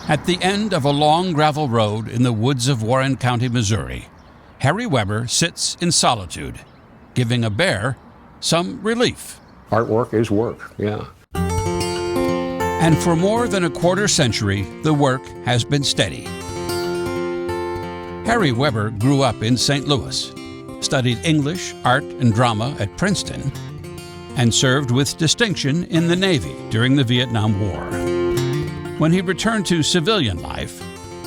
At the end of a long gravel road in the woods of Warren County, Missouri, Harry Weber sits in solitude, giving a bear some relief. Artwork is work, yeah. And for more than a quarter century, the work has been steady. Harry Weber grew up in St. Louis, studied English, art, and drama at Princeton, and served with distinction in the Navy during the Vietnam War. When he returned to civilian life,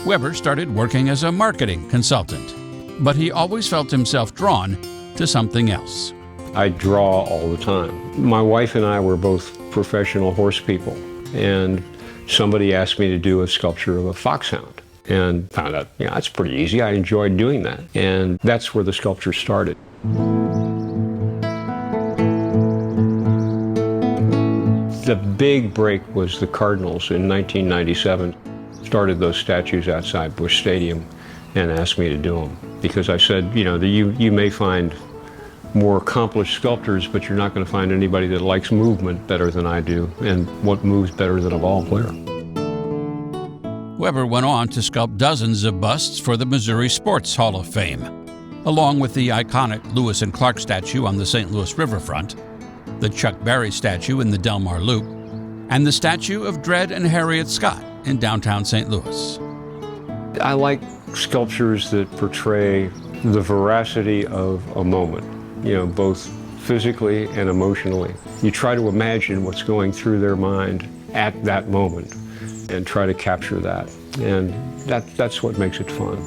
Weber started working as a marketing consultant, but he always felt himself drawn to something else. I draw all the time. My wife and I were both professional horse people, and somebody asked me to do a sculpture of a foxhound, and found out, yeah, that's pretty easy. I enjoyed doing that, and that's where the sculpture started. The big break was the Cardinals in 1997. Started those statues outside Busch Stadium and asked me to do them. Because I said, you know, you may find more accomplished sculptors, but you're not going to find anybody that likes movement better than I do, and what moves better than a ball player. Weber went on to sculpt dozens of busts for the Missouri Sports Hall of Fame, along with the iconic Lewis and Clark statue on the St. Louis Riverfront, the Chuck Berry statue in the Delmar Loop, and the statue of Dred and Harriet Scott in downtown St. Louis. I like sculptures that portray the veracity of a moment, you know, both physically and emotionally. You try to imagine what's going through their mind at that moment and try to capture that. And that's what makes it fun.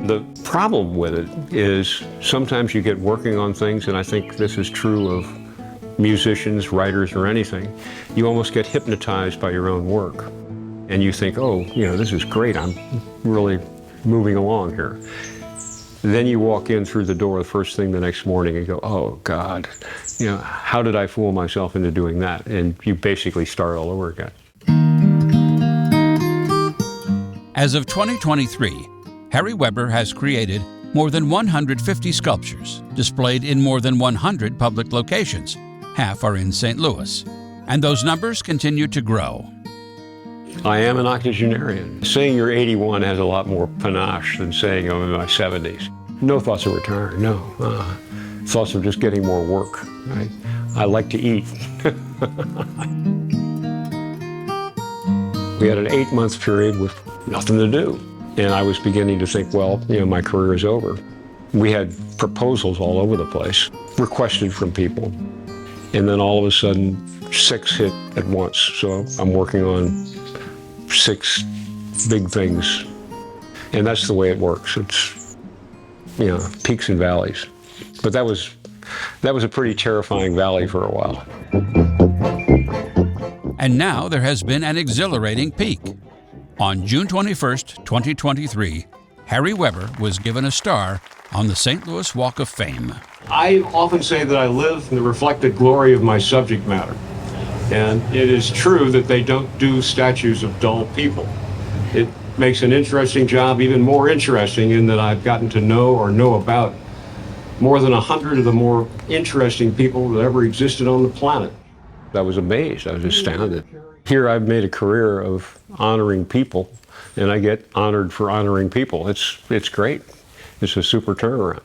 The problem with it is sometimes you get working on things, and I think this is true of musicians, writers, or anything. You almost get hypnotized by your own work. And you think, oh, you know, this is great. I'm really moving along here. Then you walk in through the door the first thing the next morning and go, oh, God, you know, how did I fool myself into doing that? And you basically start all over again. As of 2023, Harry Weber has created more than 150 sculptures displayed in more than 100 public locations. Half are in St. Louis, and those numbers continue to grow. I am an octogenarian. Saying you're 81 has a lot more panache than saying I'm in my 70s. No thoughts of retiring, no. Thoughts of just getting more work. I like to eat. We had an 8-month period with nothing to do. And I was beginning to think, well, you know, my career is over. We had proposals all over the place, requested from people. And then all of a sudden, 6 hit at once. So I'm working on 6 big things. And that's the way it works. It's, you know, peaks and valleys. But that was a pretty terrifying valley for a while. And now there has been an exhilarating peak. On June 21st, 2023, Harry Weber was given a star on the St. Louis Walk of Fame. I often say that I live in the reflected glory of my subject matter. And it is true that they don't do statues of dull people. It makes an interesting job even more interesting in that I've gotten to know or know about more than 100 of the more interesting people that ever existed on the planet. I was amazed. I was astounded. Here I've made a career of honoring people, and I get honored for honoring people. It's great. It's a super turnaround.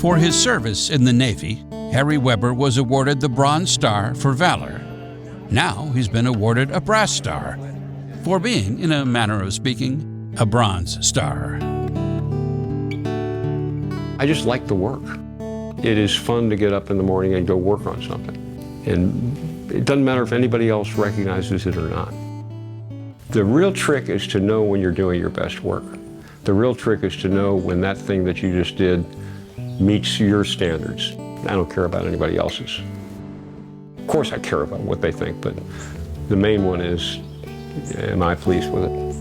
For his service in the Navy, Harry Weber was awarded the Bronze Star for Valor. Now he's been awarded a Brass Star for being, in a manner of speaking, a Bronze Star. I just like the work. It is fun to get up in the morning and go work on something. And it doesn't matter if anybody else recognizes it or not. The real trick is to know when you're doing your best work. The real trick is to know when that thing that you just did meets your standards. I don't care about anybody else's. Of course I care about what they think, but the main one is, am I pleased with it?